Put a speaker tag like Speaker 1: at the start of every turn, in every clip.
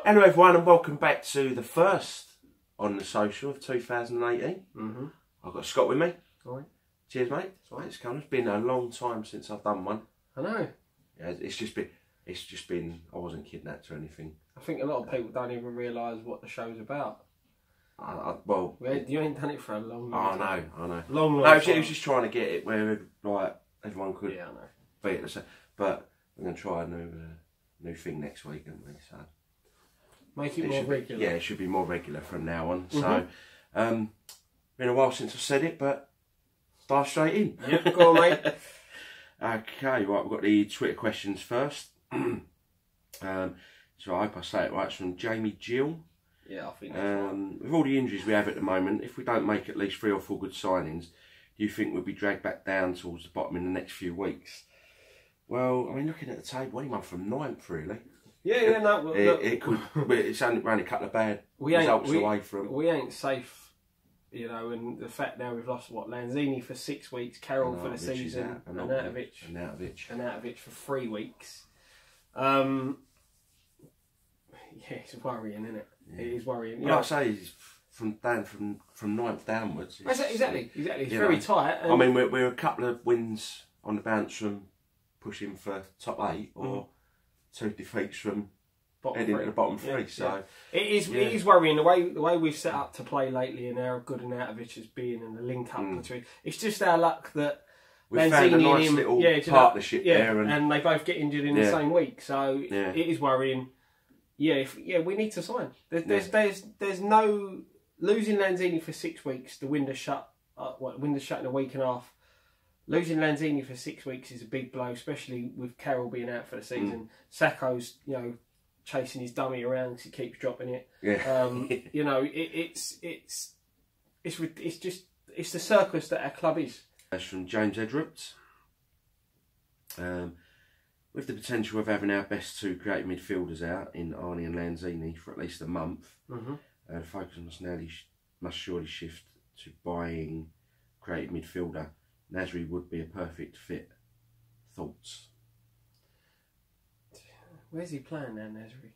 Speaker 1: Hello everyone and welcome back to the first on the social of 2018. I've got Scott with me.
Speaker 2: All right.
Speaker 1: Cheers mate. It's been a long time since I've done one.
Speaker 2: I know.
Speaker 1: Yeah, it's just been I wasn't kidnapped or anything.
Speaker 2: I think a lot of people don't even realise what the show's about.
Speaker 1: Well,
Speaker 2: you ain't done it for a long
Speaker 1: time. I know.
Speaker 2: Long
Speaker 1: no,
Speaker 2: time.
Speaker 1: it was just trying to get it where like everyone could be at the same. But we're going to try a new thing next week, aren't we? So
Speaker 2: make it more regular.
Speaker 1: Yeah, it should be more regular from now on. So, been a while since I've said it, but dive straight in.
Speaker 2: Yep, go on, mate.
Speaker 1: Okay, right, we've got the Twitter questions first. So I hope I say it right. It's from Jamie Gill.
Speaker 2: Yeah, I think that's right.
Speaker 1: With all the injuries we have at the moment, if we don't make at least 3 or 4 good signings, do you think we'll be dragged back down towards the bottom in the next few weeks? Well, I mean, looking at the table, anyone from 9th, really.
Speaker 2: Yeah, no.
Speaker 1: It could. It's only a couple of bad results away from.
Speaker 2: We ain't safe, you know. And the fact now we've lost Lanzini for 6 weeks, Carroll for the season, and Arnautovic for 3 weeks. Yeah, it's worrying, isn't it? Yeah. It is worrying.
Speaker 1: Well, like I say, from 9th downwards.
Speaker 2: Exactly. It's very tight.
Speaker 1: I mean, we're a couple of wins on the bounce from pushing for top 8, or 2 defeats from heading to the bottom 3. Yeah, so
Speaker 2: it is worrying the way we've set up to play lately, and how good Arnautovic has been, and the link up between. It's just our luck that
Speaker 1: we've found a nice little partnership there,
Speaker 2: and they both get injured in the same week. So it is worrying. We need to sign. There's no losing Lanzini for 6 weeks. The window shut. Window shut in a week and a half. Losing Lanzini for 6 weeks is a big blow, especially with Carroll being out for the season. Sacco's chasing his dummy around because he keeps dropping it. Yeah. It's the circus that our club is.
Speaker 1: That's from James Edwards. With the potential of having our best 2 creative midfielders out in Arnie and Lanzini for at least a month, the focus must surely shift to buying creative midfielder. Nasri would be a perfect fit. Thoughts?
Speaker 2: Where's he playing now, Nasri?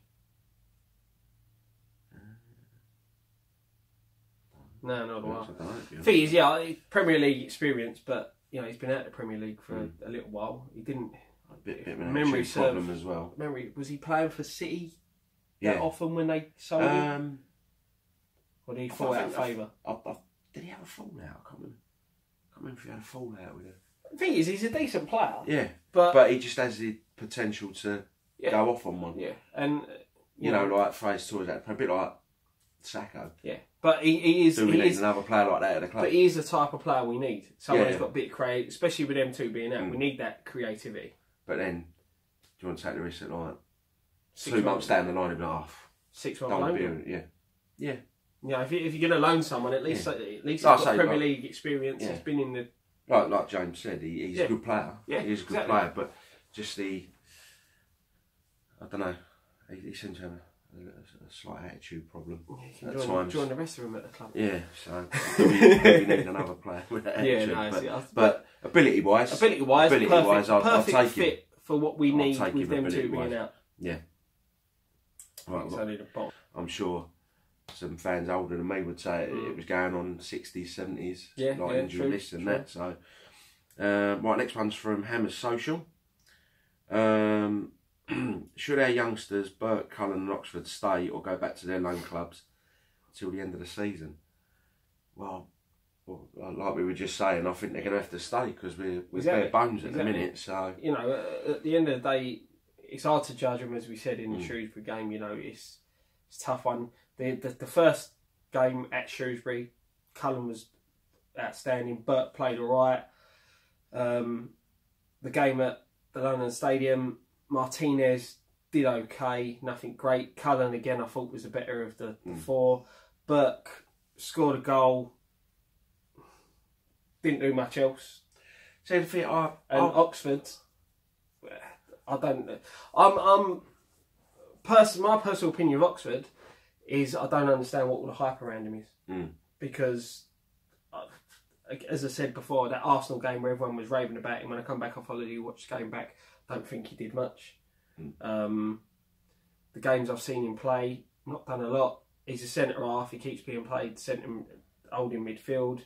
Speaker 2: No, not a while. Thing is, Premier League experience, but he's been out of the Premier League for a little while. He didn't.
Speaker 1: A bit of a memory problem as well.
Speaker 2: Was he playing for City that often when they sold him? Or did he fall out of favour?
Speaker 1: Did he have a fallout? I can't remember if he had a fallout with him.
Speaker 2: The thing is, he's a decent player.
Speaker 1: Yeah, but he just has the potential to go off on one.
Speaker 2: Yeah, and
Speaker 1: like Fraser Torres, a bit like Sacco.
Speaker 2: Yeah, but he is.
Speaker 1: Do we need another player like that at the club?
Speaker 2: But he is the type of player we need. Someone who's got a bit of creative, especially with them 2 being out. We need that creativity.
Speaker 1: But then, do you want to take the risk that like 2 months down the line, he'll be like,
Speaker 2: 6 months loan?
Speaker 1: Yeah.
Speaker 2: Yeah, if you're going to loan someone, at least he's got Premier League experience. He's been in the
Speaker 1: like James said, he's a good player.
Speaker 2: Yeah,
Speaker 1: he's a good player, but just I don't know. He seems to have a slight attitude problem at times.
Speaker 2: Join the rest of them at the club.
Speaker 1: Yeah, so we need another player with that attitude. But ability-wise, I'll take him.
Speaker 2: Fit for what we need with them 2 being out.
Speaker 1: Yeah. Right, I'm sure some fans older than me would say it was going on 60s, 70s, injury lists and that. So, right, next one's from Hammer's Social. Should our youngsters, Burke, Cullen and Oxford, stay or go back to their loan clubs till the end of the season? Well, like we were just saying, I think they're going to have to stay because we're bare bones at the minute. So
Speaker 2: at the end of the day, it's hard to judge them, as we said in the Shrewsbury game. It's a tough one. The first game at Shrewsbury, Cullen was outstanding. Burke played all right. The game at the London Stadium, Martinez did okay, nothing great. Cullen again, I thought was the better of the 4. Burke scored a goal. Didn't do much else.
Speaker 1: So the thing,
Speaker 2: Oxford, I don't know. My personal opinion of Oxford is I don't understand what all the hype around him is. Because, as I said before, that Arsenal game where everyone was raving about him, when I come back off holiday, watched the game back, I don't think he did much. The the games I've seen him play, not done a lot. He's a centre half. He keeps being played holding midfield.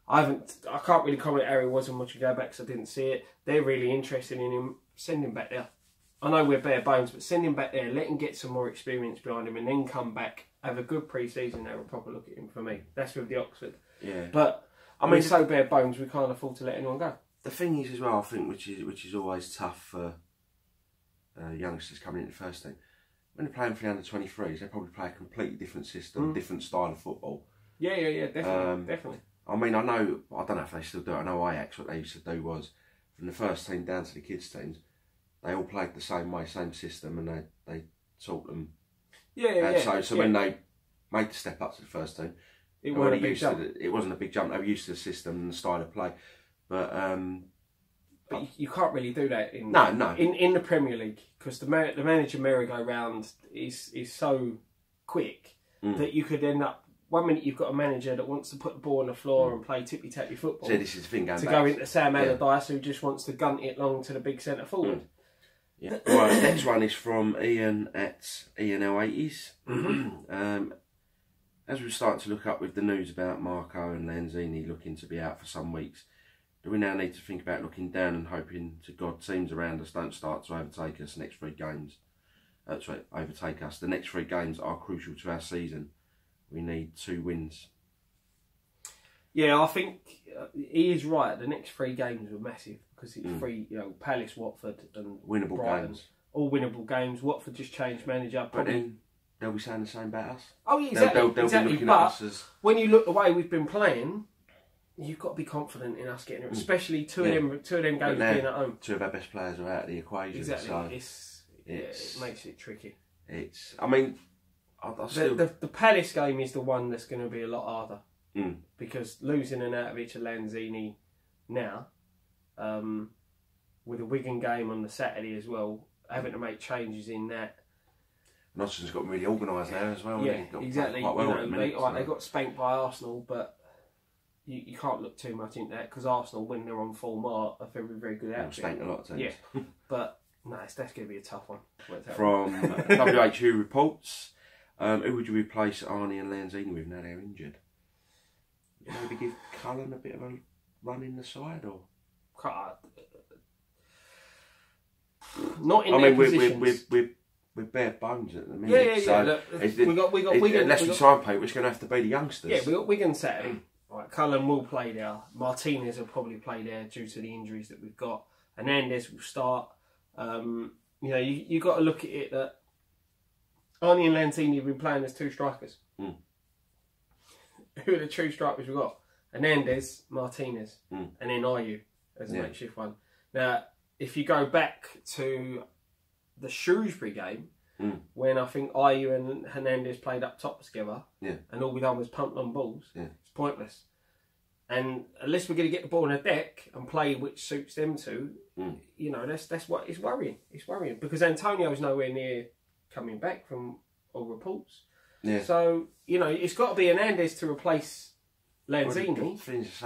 Speaker 2: I can't really comment how he was on much ago back because I didn't see it. They're really interested in him. Send him back there. I know we're bare bones, but send him back there. Let him get some more experience behind him, and then come back, have a good pre-season, have a proper look at him. For me, that's with the Oxford. Yeah. But I mean, we're so bare bones, we can't afford to let anyone go.
Speaker 1: The thing is, as well, I think, which is always tough for youngsters coming into the first team. When they're playing for the under-23s, they probably play a completely different system, different style of football.
Speaker 2: Yeah, definitely.
Speaker 1: I mean, I don't know if they still do it. I know Ajax, what they used to do was, from the first team down to the kids' teams, they all played the same way, same system, and they taught them. So when they made the step up to the first team,
Speaker 2: it wasn't a big jump.
Speaker 1: It wasn't a big jump. They were used to the system and the style of play. But
Speaker 2: you can't really do that in the Premier League, because the manager merry-go-round is so quick that you could end up, one minute you've got a manager that wants to put the ball on the floor and play tippy-tappy football.
Speaker 1: So this is the thing going back.
Speaker 2: Go into Sam Allardyce, who just wants to gunt it long to the big centre forward.
Speaker 1: Yeah. Right, next one is from Ian at ENL80s. As we're starting to look up with the news about Marco and Lanzini looking to be out for some weeks, do we now need to think about looking down and hoping to God teams around us don't start to overtake us next 3 games? Overtake us. The next 3 games are crucial to our season. We need 2 wins.
Speaker 2: Yeah, I think he is right. The next 3 games were massive because it's 3, Palace, Watford, and
Speaker 1: winnable
Speaker 2: Brighton,
Speaker 1: games.
Speaker 2: All winnable games. Watford just changed manager.
Speaker 1: But then they'll be saying the same about us.
Speaker 2: Oh, yeah, exactly.
Speaker 1: They'll be looking at us as...
Speaker 2: when you look the way we've been playing, you've got to be confident in us getting it, especially two of them games being at home.
Speaker 1: 2 of our best players are out of the equation.
Speaker 2: Exactly.
Speaker 1: So
Speaker 2: it makes it tricky.
Speaker 1: I mean,
Speaker 2: the Palace game is the one that's going to be a lot harder because losing an out of each of Lanzini now, with a Wigan game on the Saturday as well, having to make changes in that.
Speaker 1: Nottingham's got really organised now as well.
Speaker 2: Yeah, exactly.
Speaker 1: Quite well
Speaker 2: they got spanked by Arsenal, but you can't look too much into that because Arsenal, when they're on form, are a very, very good outfit.
Speaker 1: Spanked a lot of times.
Speaker 2: Yeah, but that's going to be a tough one.
Speaker 1: From WHO reports, who would you replace Arnie and Lanzini with now they're injured? Maybe give Cullen a bit of a run in the side, or
Speaker 2: not in their positions.
Speaker 1: We're bare bones at the minute.
Speaker 2: We got Wigan.
Speaker 1: Unless we sign paper, it's going to have to be the youngsters.
Speaker 2: Yeah, we got Wigan Saturday. Right, Cullen will play there. Martinez will probably play there due to the injuries that we've got. Hernandez will start. You got to look at it that Arnie and Lanzini have been playing as 2 strikers. Who are the true strikers we've got? Hernandez, Martinez, and then Ayew as a makeshift one. Now, if you go back to the Shrewsbury game, when I think Ayew and Hernandez played up top together, and all we done was pump on balls, it's pointless. And unless we're going to get the ball on the deck and play which suits them two, that's what it's worrying. It's worrying because Antonio's nowhere near coming back from all reports. Yeah. So it's got to be Hernandez to replace Lanzini.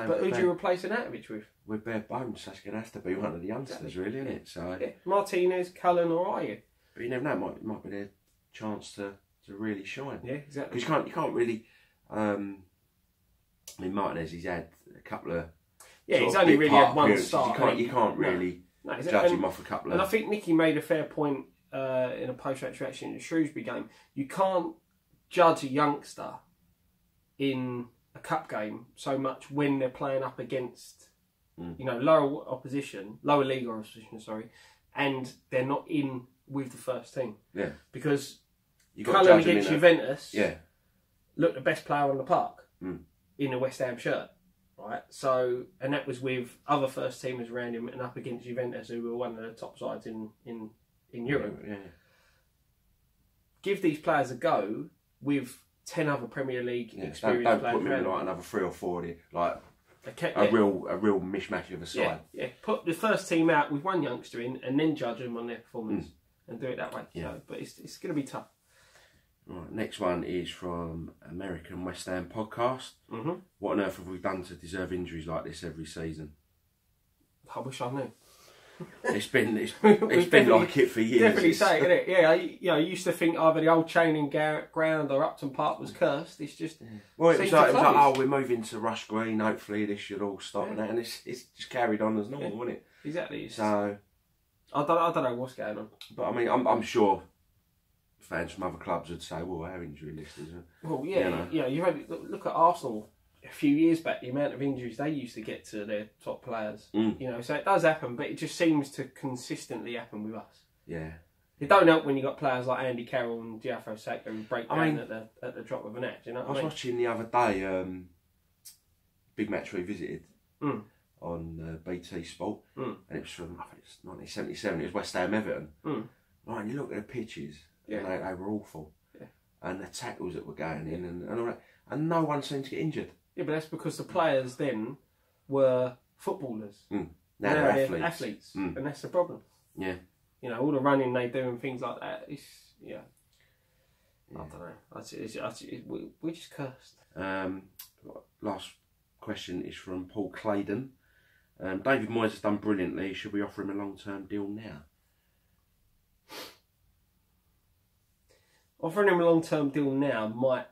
Speaker 2: But who do you replace Anatovic with?
Speaker 1: With bare bones, that's going to have to be one of the youngsters, really, isn't it? So
Speaker 2: Martinez, Cullen, or Ayew.
Speaker 1: But you never know. It might be their chance to really shine.
Speaker 2: Yeah, exactly.
Speaker 1: Because you can't really. I mean, Martinez, he's had a couple of.
Speaker 2: Yeah, he's only really had one start.
Speaker 1: You can't really judge him off a couple of.
Speaker 2: And I think Nicky made a fair point in a post-match reaction in the Shrewsbury game. You can't judge a youngster in a cup game so much when they're playing up against, lower league opposition, and they're not in with the first team. Yeah. Because Cullen against Juventus looked the best player on the park in a West Ham shirt. Right, so and that was with other first teamers around him and up against Juventus, who were one of the top sides in Europe. Yeah. Give these players a go with 10 other Premier League experienced players. Don't put them in like another 3 or 4, like a real mishmash of a side. Yeah, put the first team out with one youngster in, and then judge them on their performance and do it that way. Yeah, so, but it's going to be tough. Right, next one is from American West Ham podcast. What on earth have we done to deserve injuries like this every season? I wish I knew.
Speaker 1: It's been like it for years.
Speaker 2: Definitely say it, isn't it? Yeah, I used to think either the old training ground or Upton Park was cursed. It's just
Speaker 1: it was like oh, we're moving to Rush Green. Hopefully this should all stop and that, and it's just carried on as normal, wasn't it?
Speaker 2: Exactly.
Speaker 1: So
Speaker 2: I don't know what's going on.
Speaker 1: But I mean, I'm sure fans from other clubs would say, "Well, our injury list is."
Speaker 2: Well, yeah, you look at Arsenal. A few years back, the amount of injuries they used to get to their top players, so it does happen, but it just seems to consistently happen with us.
Speaker 1: Yeah,
Speaker 2: it don't help when you got players like Andy Carroll and Diafra Saka who break down at the drop of an axe. You know,
Speaker 1: I was watching the other day, big match revisited on BT Sport, and it was from I think it's 1977. It was West Ham Everton. Right, and you look at the pitches, and they were awful, and the tackles that were going in, and all that, and no one seemed to get injured.
Speaker 2: Yeah, but that's because the players then were footballers.
Speaker 1: Now they're
Speaker 2: athletes. And that's the problem.
Speaker 1: Yeah.
Speaker 2: You know, all the running they do and things like that, I don't know. We're just cursed.
Speaker 1: Last question is from Paul Claydon. David Moyes has done brilliantly. Should we offer him a long-term deal now?
Speaker 2: Offering him a long-term deal now might...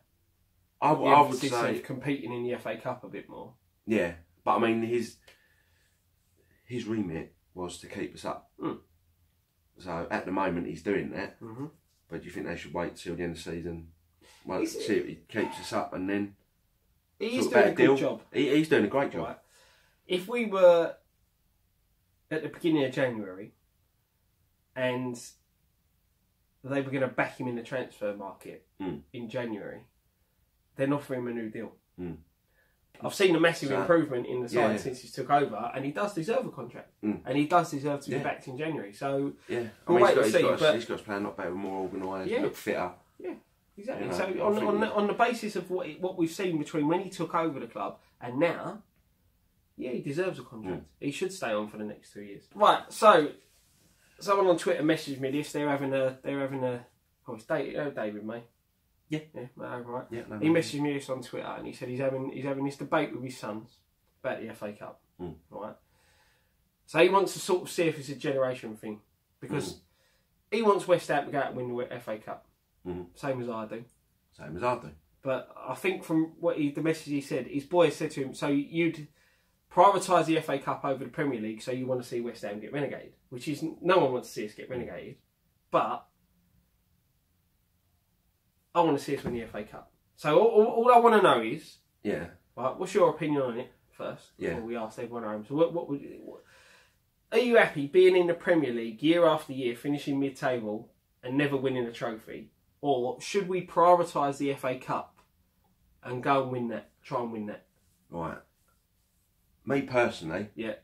Speaker 2: I would say competing in the FA Cup a bit more.
Speaker 1: Yeah, but I mean his remit was to keep us up. So at the moment he's doing that. But do you think they should wait till the end of the season? Well, see if he keeps us up and then
Speaker 2: he's doing a good job.
Speaker 1: He's doing a great job.
Speaker 2: Right. If we were at the beginning of January and they were going to back him in the transfer market in January, then offer him a new deal. I've seen a massive improvement in the side since he took over, and he does deserve a contract, and he does deserve to be backed in January. So
Speaker 1: we'll wait and see. He's got to play a lot better, more organised, look fitter.
Speaker 2: Yeah, exactly.
Speaker 1: You
Speaker 2: know, so on the basis of what we've seen between when he took over the club and now, he deserves a contract. He should stay on for the next 2 years. Right. So someone on Twitter messaged me this. They're having a. Oh, it's David May. Yeah, right. Yeah, he messaged me this on Twitter, and he said he's having this debate with his sons about the FA Cup. Right. So he wants to sort of see if it's a generation thing, because he wants West Ham to go out and win the FA Cup, same as I do. But I think from the message he said, his boys said to him, so you'd prioritise the FA Cup over the Premier League, so you want to see West Ham get relegated, which is no one wants to see us get relegated, but I want to see us win the FA Cup. So all I want to know is, right, what's your opinion on it first? Before we ask everyone home. So are you happy being in the Premier League year after year, finishing mid-table and never winning a trophy, or should we prioritise the FA Cup and go and win that? Try and win that.
Speaker 1: Right. Me personally, I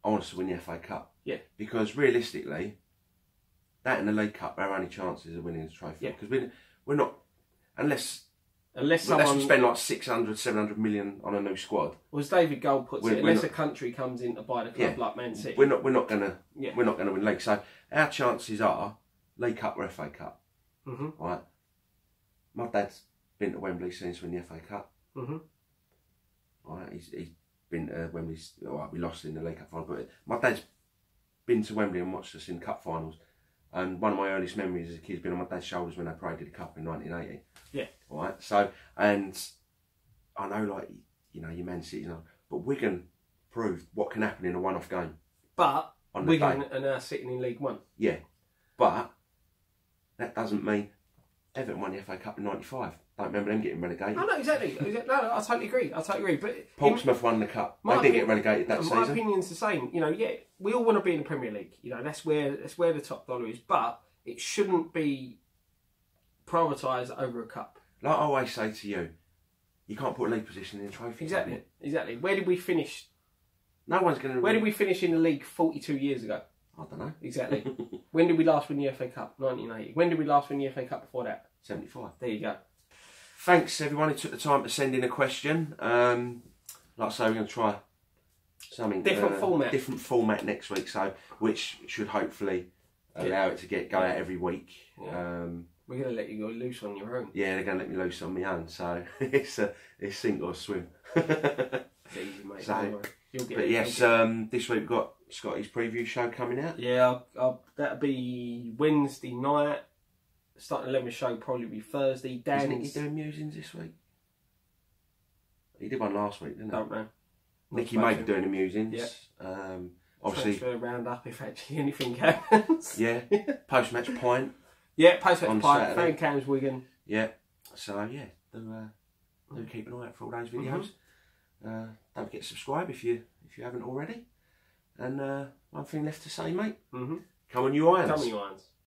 Speaker 1: want us to win the FA Cup. Yeah. Because realistically, that and the League Cup are our only chances of winning the trophy. Yeah. Because we're not, unless we spend like 600, 700 million on a new squad.
Speaker 2: Well, as David Gold puts it, unless a country comes in to buy the club like Man City,
Speaker 1: we're not gonna win league. So our chances are League Cup or FA Cup. Right. My dad's been to Wembley since we won the FA Cup. Right. He's been to Wembley. Right, we lost in the League Cup final, but my dad's been to Wembley and watched us in cup finals. And one of my earliest memories as a kid has been on my dad's shoulders when they paraded the cup in 1980. Yeah. Right. So, and I know, like, you know, your Man City, but Wigan proved what can happen in a one-off game.
Speaker 2: But Wigan are now sitting in League One.
Speaker 1: Yeah. But that doesn't mean Everton won the FA Cup in '95. Don't remember them getting relegated.
Speaker 2: Oh, no, exactly. No, I totally agree. But
Speaker 1: Portsmouth won the cup. They didn't get relegated that season.
Speaker 2: My opinion's the same. You know, we all want to be in the Premier League. You know, that's where the top dollar is. But it shouldn't be prioritised over a cup.
Speaker 1: Like I always say to you, you can't put a league position in a trophy.
Speaker 2: Exactly. Where did we finish?
Speaker 1: No one's going to.
Speaker 2: Where did we finish in the league 42 years ago?
Speaker 1: I don't know.
Speaker 2: Exactly. When did we last win the FA Cup? 1980. When did we last win the FA Cup before that?
Speaker 1: 75.
Speaker 2: There you go.
Speaker 1: Thanks everyone who took the time to send in a question. Like I say, we're going to try something different format next week, so which should hopefully allow it to go out every week. Yeah.
Speaker 2: We're going to let you go loose on your own.
Speaker 1: Yeah, they're going to let me loose on my own, so it's sink or swim.
Speaker 2: It's easy, mate.
Speaker 1: So,
Speaker 2: you'll get
Speaker 1: but
Speaker 2: it.
Speaker 1: yes, this week we've got Scotty's preview show coming out?
Speaker 2: Yeah, that'll be Wednesday night. Starting 11 show probably be Thursday.
Speaker 1: Is Nicky doing musings this week? He did one last week, didn't he?
Speaker 2: Don't know.
Speaker 1: Nicky may be doing the musings.
Speaker 2: Yeah.
Speaker 1: Obviously.
Speaker 2: Transfer round up if actually anything happens.
Speaker 1: Yeah. Post match pint.
Speaker 2: Yeah, post match pint. Fan cams Wigan.
Speaker 1: Yeah. So yeah, do keep an eye out for all those videos. Don't forget to subscribe if you haven't already. And one thing left to say, mate. Come on, you Irons.
Speaker 2: Come on, you Irons.